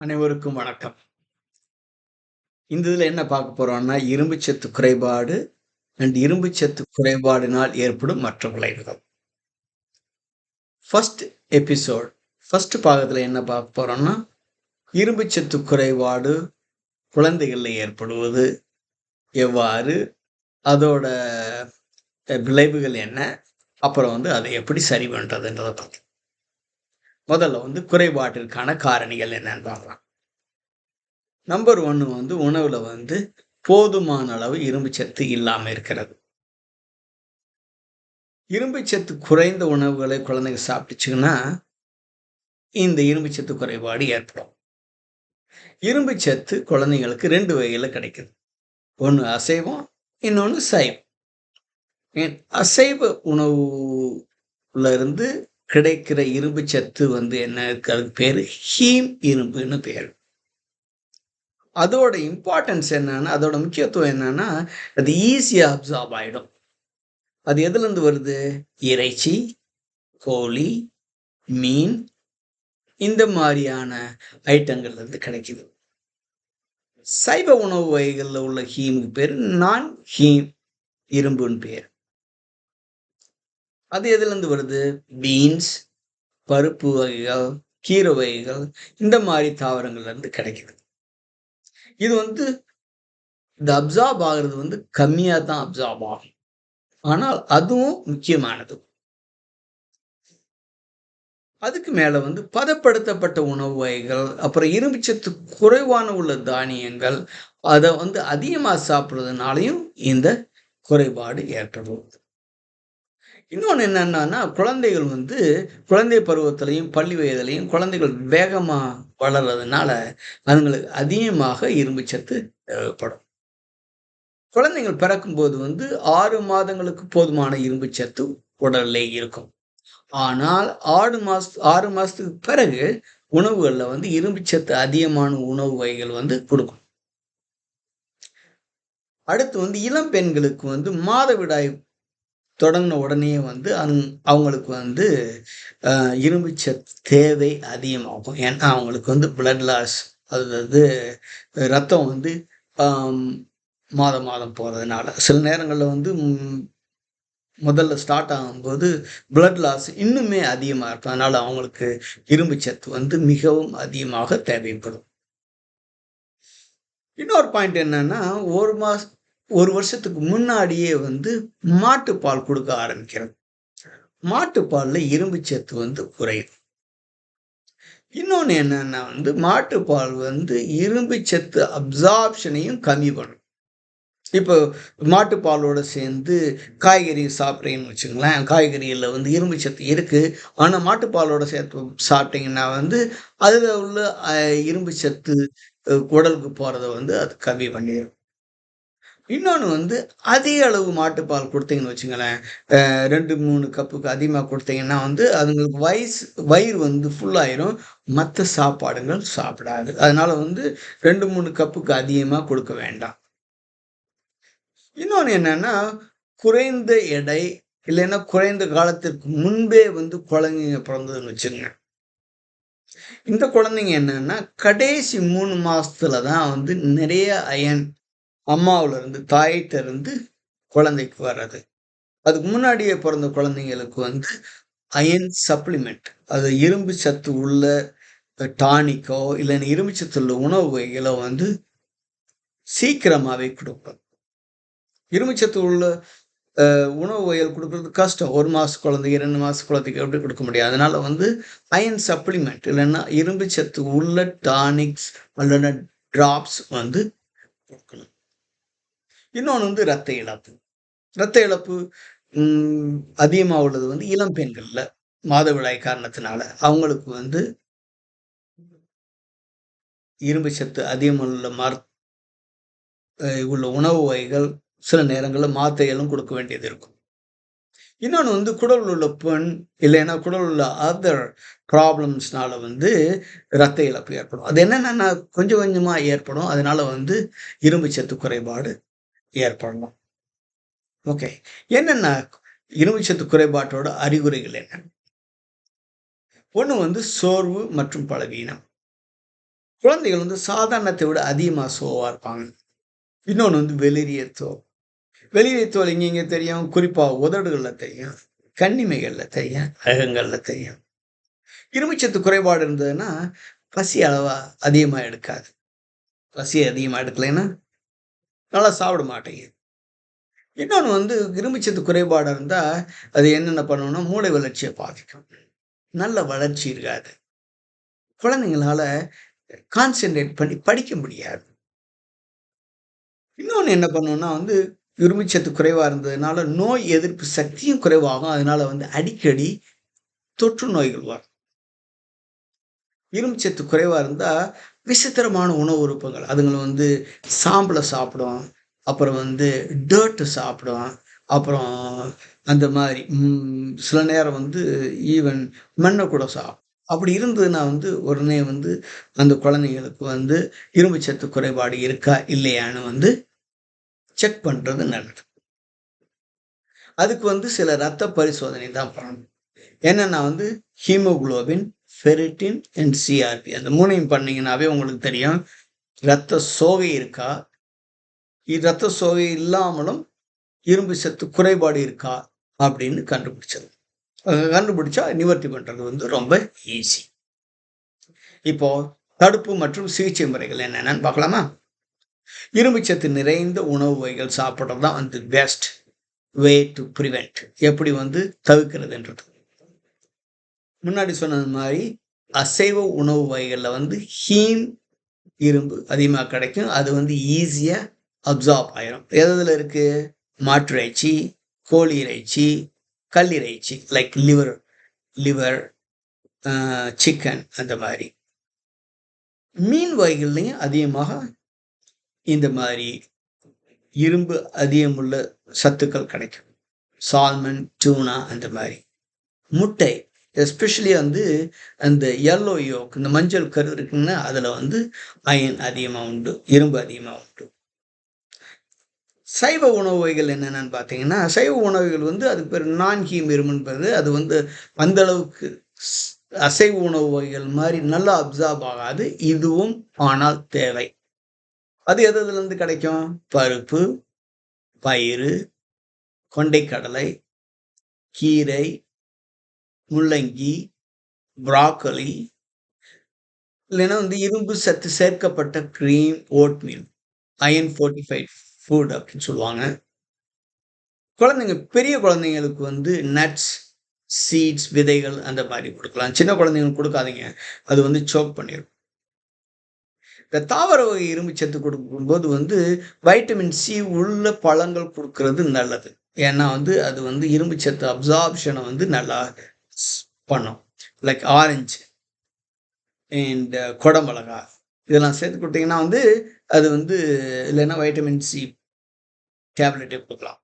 அனைவருக்கும் வணக்கம். இந்த இதுல என்ன பார்க்க போறோம்னா, இரும்புச்சத்து குறைபாடு அண்ட் இரும்புச்சத்து குறைபாடினால் ஏற்படும் மற்ற விளைவுகள். ஃபர்ஸ்ட் எபிசோட் ஃபர்ஸ்ட் பாகத்துல என்ன பார்க்க போறோம்னா, இரும்புச்சத்து குறைபாடு குழந்தைகள்ல ஏற்படுவது எவ்வாறு? அதோட விளைவுகள் என்ன? அப்புறம் அதை எப்படி சரி பண்றதுன்றத பார்க்கலாம். முதல்ல குறைபாட்டிற்கான காரணிகள் என்னன்னு பார்க்கலாம். நம்பர் 1 உணவுல போதுமான அளவு இரும்புச்சத்து இல்லாம இருக்கிறது. இரும்புச்சத்து குறைந்த உணவுகளை குழந்தைங்க சாப்பிட்டுச்சுங்கன்னா, இந்த இரும்புச்சத்து குறைபாடு ஏற்படும். இரும்புச்சத்து குழந்தைங்களுக்கு 2 வகையில கிடைக்குது. ஒண்ணு அசைவம், இன்னொன்னு சைவம். அசைவ உணவுல இருந்து கிடைக்கிற இரும்புச்சத்து என்ன இருக்கு? அதுக்கு பேரு ஹீம் இரும்புன்னு பேரு. அதோட இம்பார்ட்டன்ஸ் என்னன்னா, அதோட முக்கியத்துவம் என்னன்னா, அது ஈஸியா அப்சார்ப் ஆயிடும். அது எதுலருந்து வருது? இறைச்சி, கோழி, மீன் இந்த மாதிரியான ஐட்டங்கள்ல இருந்து கிடைக்குது. சைவ உணவு வகைகள்ல உள்ள ஹீமுக்கு பேரு நான் ஹீம் இரும்புன்னு பேரு. அது எதுல இருந்து வருது? பீன்ஸ், பருப்பு வகைகள், கீரை வகைகள் இந்த மாதிரி தாவரங்கள்ல இருந்து கிடைக்குது. இது இந்த அப்சார்ப் ஆகுறது கம்மியா தான் அப்சார்ப் ஆகும். ஆனால் அதுவும் முக்கியமானது. அதுக்கு மேல பதப்படுத்தப்பட்ட உணவு வகைகள், அப்புறம் இரும்புச்சத்து குறைவான உள்ள தானியங்கள், அத அதிகமா சாப்பிடுறதுனாலயும் இந்த குறைபாடு ஏற்படுது. இன்னொன்னு என்னன்னா, குழந்தைகள் குழந்தை பருவத்திலயும், பள்ளி வயதிலயும் குழந்தைகள் வேகமா வளர்றதுனால, அதுங்களுக்கு அதிகமாக இரும்புச்சத்து தேவைப்படும். குழந்தைகள் பிறக்கும்போது 6 மாதங்களுக்கு போதுமான இரும்புச்சத்து உடல்லே இருக்கும். ஆனால் 6 மாசத்துக்கு பிறகு உணவுகள்ல இரும்புச்சத்து அதிகமான உணவு வகைகள் குடுக்கணும். அடுத்து இளம் பெண்களுக்கு மாதவிடாய் தொடங்குன உடனேயே அவங்களுக்கு இரும்புச்சத்து தேவை அதிகமாகும். ஏன்னா அவங்களுக்கு பிளட் லாஸ், அதாவது ரத்தம் ஆம் மாதம் மாதம் போறதுனால. சில நேரங்கள்ல முதல்ல ஸ்டார்ட் ஆகும்போது பிளட் லாஸ் இன்னுமே அதிகமா இருக்கும். அதனால அவங்களுக்கு இரும்புச்சத்து மிகவும் அதிகமாக தேவைப்படும். இன்னொரு பாயிண்ட் என்னன்னா, 1 வருஷத்துக்கு முன்னாடியே மாட்டுப்பால் குடுக்க ஆரம்பிக்கிறது. மாட்டுப்பால்ல இரும்புச்சத்து குறையும். இன்னொன்னு என்னன்னா மாட்டுப்பால் இரும்புச்சத்து அப்சார்ப்ஷனையும் கம்மி பண்ணும். இப்போ மாட்டுப்பாலோட சேர்ந்து காய்கறி சாப்பிட்றீங்கன்னு வச்சுக்கங்களேன், காய்கறிகள்ல இரும்புச்சத்து இருக்கு. ஆனா மாட்டுப்பாலோட சேர்த்து சாப்பிட்டீங்கன்னா அதுல உள்ள இரும்புச்சத்து குடலுக்கு போறத அது கம்மி பண்ணிரும். இன்னொன்னு அதிக அளவு மாட்டுப்பால் குடுத்தீங்கன்னு வச்சுங்களேன், 2, 3 கப்புக்கு அதிகமா குடுத்தீங்கன்னா அதுங்களுக்கு வயிறு ஃபுல் ஆயிரும். மத்த சாப்பாடுகள் சாப்பிடாது. அதனால 2, 3 கப்புக்கு அதிகமா குடுக்க வேண்டாம். இன்னொன்னு என்னன்னா, குறைந்த எடை இல்லைன்னா குறைந்த காலத்திற்கு முன்பே குழந்தைங்க பிறந்ததுன்னு வச்சுக்கங்க. இந்த குழந்தைங்க என்னன்னா, கடைசி 3 மாசத்துல தான் நிறைய அயன் அம்மாவுல இருந்து, தாயிட்ட இருந்து குழந்தைக்கு வர்றது. அதுக்கு முன்னாடியே பிறந்த குழந்தைங்களுக்கு அயன் சப்ளிமெண்ட், அது இரும்பு சத்து உள்ள டானிக்கோ இல்லைன்னா இரும்பு சத்து உள்ள உணவு வகைகளோ சீக்கிரமாவே குடுப்பேன். இரும்புச்சத்து உள்ள உணவு வகைகள் குடுக்குறது கஷ்டம். 1 மாச குழந்தைக்கு, 2 மாச குழந்தைக்கு எப்படி குடுக்க முடியாது. அதனால அயர்ன் சப்ளிமெண்ட் இல்லன்னா இரும்புச்சத்து உள்ள டானிக்ஸ் அல்லது டிராப்ஸ் குடுக்கணும். இன்னொன்னு ரத்த இழப்பு. ரத்த இழப்பு அதிகமா உள்ளது இளம் பெண்கள்ல. மாதவிடாய் காரணத்தினால. அவங்களுக்கு இரும்புச்சத்து அதிகம் உள்ள உணவு வகைகள், சில நேரங்கள்ல மாத்திரைகளும் குடுக்க வேண்டியது இருக்கும். இன்னொன்னு குடல்ல உள்ள புண், இல்லைன்னா குடல்ல உள்ள அதர் ப்ராப்ளம்ஸ்னால ரத்த இழப்பு ஏற்படும். அது என்னன்னா கொஞ்சம் கொஞ்சமா ஏற்படும். அதனால இரும்புச்சத்து குறைபாடு ஏற்படலாம். ஓகே. என்னன்னா இரும்புச்சத்து குறைபாட்டோட அறிகுறிகள் என்ன? ஒண்ணு சோர்வு மற்றும் பலவீனம். குழந்தைகள் வந்து சாதாரணத்தை விட அதிகமாக சோவா இருப்பாங்க. இன்னொன்று வந்து வெளிரிய தோல். வெளிரிய தோல் இங்க தெரியும், குறிப்பாக உதடுகளில் தெரியும், கண்ணிமைகளில் தெரியும், அகங்களில் தெரியும். இரும்புச்சத்து குறைபாடு இருந்ததுன்னா பசி அளவா அதிகமாக எடுக்காது. பசி அதிகமாக எடுக்கலைன்னா நல்லா சாப்பிட மாட்டேங்க. இன்னொன்று வந்து இரும்புச்சத்து குறைபாடு இருந்தால் அது என்னென்ன பண்ணணும்னா மூளை வளர்ச்சியை பாதிக்கும். நல்ல வளர்ச்சி இருக்காது. குழந்தைங்களால கான்சென்ட்ரேட் பண்ணி படிக்க முடியாது. இன்னொன்று என்ன பண்ணுன்னா வந்து இரும்புச்சத்து குறைவாக இருந்ததுனால நோய் எதிர்ப்பு சக்தியும் குறைவாகும். அதனால வந்து அடிக்கடி தொற்று நோய்கள் வரும். இரும்புச்சத்து குறைவாக இருந்தால் விசித்திரமான உணவு உறுப்புகள் அதுங்களை வந்து சாம்பலை சாப்பிடும், அப்புறம் வந்து டர்ட்டு சாப்பிடும், அப்புறம் அந்த மாதிரி சில நேரம் வந்து ஈவன் மண்ணை கூட சாப்பிடும். அப்படி இருந்ததுன்னா வந்து உடனே வந்து அந்த குழந்தைங்களுக்கு வந்து இரும்புச்சத்து குறைபாடு இருக்கா இல்லையான்னு வந்து செக் பண்ணுறது நல்லது. அதுக்கு வந்து சில ரத்த பரிசோதனை தான் பண்ணணும். என்னன்னா வந்து ஹீமோகுளோபின், ஃபெரிட்டின் அண்ட் சிஆர்பி அந்த மூணையும் பண்ணீங்கன்னாவே உங்களுக்கு தெரியும் இரத்த சோகை இருக்கா, இரத்த சோகை இல்லாமலும் இரும்பு சத்து குறைபாடு இருக்கா அப்படின்னு கண்டுபிடிச்சது. கண்டுபிடிச்சா நிவர்த்தி பண்றது வந்து ரொம்ப ஈஸி. இப்போ தடுப்பு மற்றும் சிகிச்சை முறைகள் என்னென்னு பார்க்கலாமா? இரும்புச்சத்து நிறைந்த உணவு வகைகள் சாப்பிட்றது தான் வந்து பெஸ்ட் வே டு ப்ரிவென்ட். எப்படி வந்து தவிர்க்கிறதுன்றது முன்னாடி சொன்னது மாதிரி அசைவ உணவு வகைகளில் வந்து ஹீம் இரும்பு அதிகமாக கிடைக்கும். அது வந்து ஈஸியாக அப்சார்ப் ஆயிரும். எதில் இருக்கு? மாட்டு இறைச்சி, கோழி இறைச்சி, கல்லிறைச்சி லைக் லிவர் சிக்கன் அந்த மாதிரி. மீன் வகைகள்லையும் அதிகமாக இந்த மாதிரி இரும்பு அதிகமுள்ள சத்துக்கள் கிடைக்கும். சால்மன், டூனா அந்த மாதிரி. முட்டை எஸ்பெஷலி வந்து அந்த எல்லோ யோக் இந்த மஞ்சள் கரு இருக்குன்னா அதில் வந்து அயன் அதிகமாக உண்டு, இரும்பு அதிகமாக உண்டு. சைவ உணவு வகைகள் என்னென்னு பார்த்தீங்கன்னா சைவ உணவுகள் வந்து அதுக்கு பேர் நான் ஹீம் இரும்புன்றது. அது வந்து அந்த அளவுக்கு அசைவ உணவு வகைகள் மாதிரி நல்லா அப்சார்ப் ஆகாது. இதுவும் ஆனால் தேவை. அது எதுலேருந்து கிடைக்கும்? பருப்பு, பயிறு, கொண்டைக்கடலை, கீரை, முள்ளங்கி, பிராக்கலி, இல்லைன்னா வந்து இரும்பு சத்து சேர்க்கப்பட்ட cream, oatmeal, iron fortified food அப்படின்னு சொல்லுவாங்க. குழந்தைங்க பெரிய குழந்தைங்களுக்கு வந்து நட்ஸ், சீட்ஸ், விதைகள் அந்த மாதிரி கொடுக்கலாம். சின்ன குழந்தைங்களுக்கு கொடுக்காதீங்க, அது வந்து சோக் பண்ணிடும். இந்த தாவர வகை இரும்பு சத்து கொடுக்கும்போது வந்து வைட்டமின் சி உள்ள பழங்கள் கொடுக்கறது நல்லது. ஏன்னா வந்து அது வந்து இரும்பு சத்து அப்சார்ப்ஷனை வந்து நல்லா பண்ணும். லைக் ஆரஞ்சு அண்ட் கொடமிளகா இதெல்லாம் சேர்த்து கொடுத்தீங்கன்னா வந்து அது வந்து இல்லைன்னா வைட்டமின் சி டேப்லெட்டே கொடுக்கலாம்.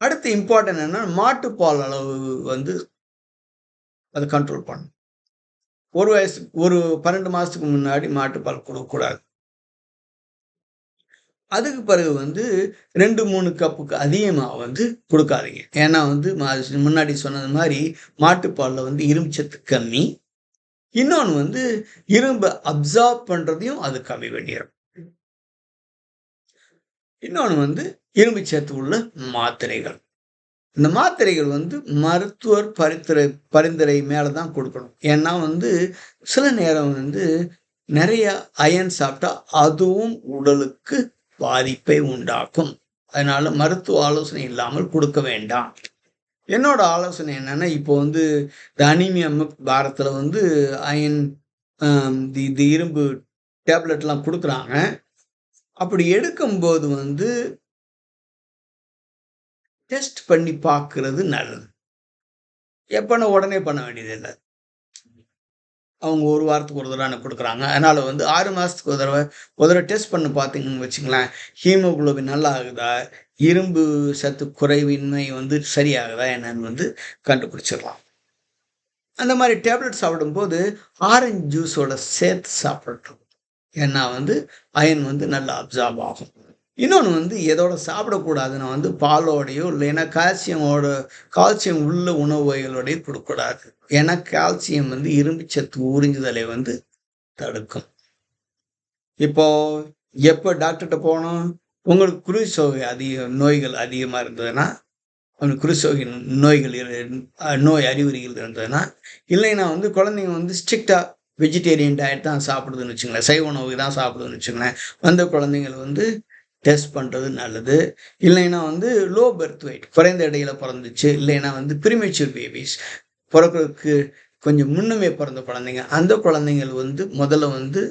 அடுத்து இம்பார்ட்டன்ட் என்னன்னா மாட்டுப்பால் அளவு வந்து அது கண்ட்ரோல் பண்ணும். ஒரு 12 மாதத்துக்கு முன்னாடி மாட்டுப்பால் கொடுக்கக்கூடாது. அதுக்கு பிறகு வந்து 2-3 கப்புக்கு அதிகமாக வந்து கொடுக்காதீங்க. ஏன்னா வந்து முன்னாடி சொன்னது மாதிரி மாட்டுப்பாலில் வந்து இரும்பு சத்து கம்மி. இன்னொன்று வந்து இரும்பு அப்சார்ப் பண்ணுறதையும் அது கம்மி பண்ணிடும். இன்னொன்று வந்து இரும்பு சத்து உள்ள மாத்திரைகள். இந்த மாத்திரைகள் வந்து மருத்துவர் பரிந்துரை மேலே தான் கொடுக்கணும். ஏன்னா வந்து சில நேரம் வந்து நிறைய அயன் சாப்பிட்டா அதுவும் உடலுக்கு பாதிப்பை உண்டாக்கும். அதனால மருத்துவ ஆலோசனை இல்லாமல் கொடுக்க வேண்டாம். என்னோட ஆலோசனை என்னன்னா இப்போ வந்து இந்த அனீமியா பாரத்தில் வந்து அயன் இது இரும்பு டேப்லெட்லாம் கொடுக்குறாங்க. அப்படி எடுக்கும்போது வந்து டெஸ்ட் பண்ணி பார்க்கறது நல்லது. எப்போனா உடனே பண்ண வேண்டியதில்லை. அவங்க 1 வாரத்துக்கு ஒரு தடவை எனக்கு கொடுக்குறாங்க. அதனால் வந்து 6 மாதத்துக்கு ஒரு தடவை டெஸ்ட் பண்ணி பார்த்தீங்கன்னு வச்சுங்களேன், ஹீமோகுளோபின் நல்லா ஆகுதா, இரும்பு சத்து குறைவின்மை வந்து சரியாகுதா என்னன்னு வந்து கண்டுபிடிச்சிடலாம். அந்த மாதிரி டேப்லெட் சாப்பிடும்போது ஆரஞ்சு ஜூஸோட சேர்த்து சாப்பிடட்டும். ஏன்னா வந்து அயன் வந்து நல்லா அப்சார்ப் ஆகும். இன்னொன்று வந்து எதோட சாப்பிடக்கூடாதுன்னா வந்து பாலோடையோ இல்லைன்னா கால்சியம் உள்ள உணவு வகைகளோடையோ கொடுக்கக்கூடாது. ஏன்னா கால்சியம் வந்து இரும்பு சத்து உறிஞ்சுதலை வந்து தடுக்கும். இப்போ எப்போ டாக்டர்கிட்ட போகணும்? உங்களுக்கு குருசோகை நோய்கள் அதிகமாக இருந்ததுன்னா, அவனுக்கு குருசோகை நோய் அறிகுறிகள் இருந்ததுன்னா, இல்லைன்னா வந்து குழந்தைங்க வந்து ஸ்ட்ரிக்டாக வெஜிடேரியன் டயட் தான் சாப்பிடுதுன்னு வச்சுங்களேன், சைவ உணவு தான் சாப்பிடுதுன்னு வச்சுங்களேன், அந்த குழந்தைங்கள வந்து டெஸ்ட் பண்ணுறது நல்லது. இல்லைன்னா வந்து லோ பர்த் வெயிட், குறைந்த எடையில பிறந்துச்சு, இல்லைன்னா வந்து ப்ரீமெச்சூர் பேபிஸ், பிறக்கிறதுக்கு கொஞ்சம் முன்னமே பிறந்த குழந்தைங்க, அந்த குழந்தைங்கள் வந்து முதல்ல வந்து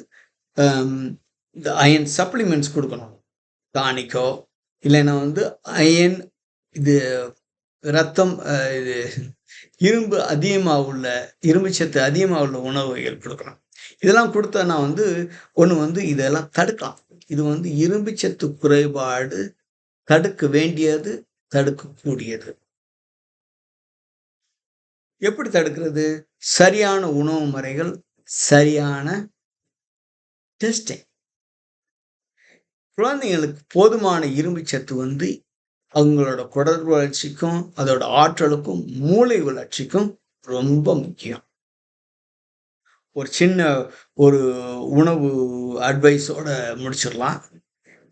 இந்த அயன் சப்ளிமெண்ட்ஸ் கொடுக்கணும். டானிக்கோ இல்லைன்னா வந்து அயன் இது ரத்தம் இது இரும்பு அதிகமாக உள்ள இரும்பு சத்து அதிகமாக உள்ள உணவு வகைகள் கொடுக்கணும். இதெல்லாம் கொடுத்தா வந்து ஒன்று வந்து இதெல்லாம் தடுக்கலாம். இது வந்து இரும்பு சத்து குறைபாடு தடுக்க வேண்டியது, தடுக்கக்கூடியது. எப்படி தடுக்கிறது? சரியான உணவு முறைகள், சரியான டெஸ்டிங். குழந்தைங்களுக்கு போதுமான இரும்பு சத்து வந்து அவங்களோட குடல் வளர்ச்சிக்கும், அதோட ஆற்றலுக்கும், மூளை வளர்ச்சிக்கும் ரொம்ப முக்கியம். ஒரு சின்ன ஒரு உணவு அட்வைஸோட முடிச்சிடலாம்.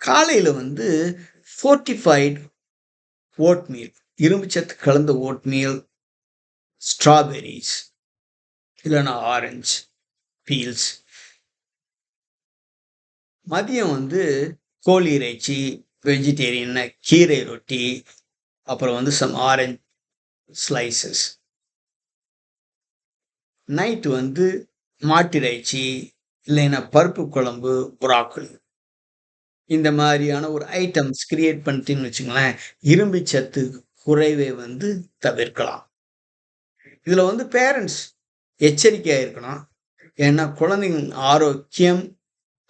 காலையில வந்து ஃபோர்ட்டிஃபைட் ஓட்மீல், இரும்பு சத்து கலந்த ஓட்மீல், ஸ்ட்ராபெர்ரிஸ் இல்லைன்னா ஆரஞ்சு பீல்ஸ். மதியம் வந்து கோழி இறைச்சி, வெஜிடேரியன் கீரை ரொட்டி, அப்புறம் வந்து சம் ஆரஞ்ச் ஸ்லைசஸ். நைட்டு வந்து மாட்டிறைச்சி இல்லைன்னா பருப்பு குழம்பு, புறாக்கல். இந்த மாதிரியான ஒரு ஐட்டம்ஸ் கிரியேட் பண்ணிட்டீங்கன்னு வச்சுங்களேன், இரும்பு சத்து குறைவை வந்து தவிர்க்கலாம். இதுல வந்து பேரண்ட்ஸ் எச்சரிக்கையா இருக்கணும். ஏன்னா குழந்தைங்க ஆரோக்கியம்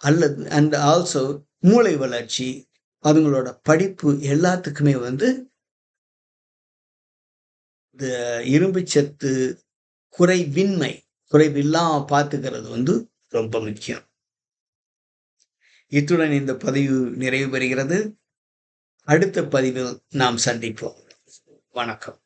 அல்லது அண்ட் ஆல்சோ மூளை வளர்ச்சி, அதுங்களோட படிப்பு எல்லாத்துக்குமே வந்து இந்த இரும்பு சத்து குறைவில்லாம பார்த்துக்கிறது வந்து ரொம்ப முக்கியம். இத்துடன் இந்த பதிவு நிறைவு பெறுகிறது. அடுத்த பதிவில் நாம் சந்திப்போம். வணக்கம்.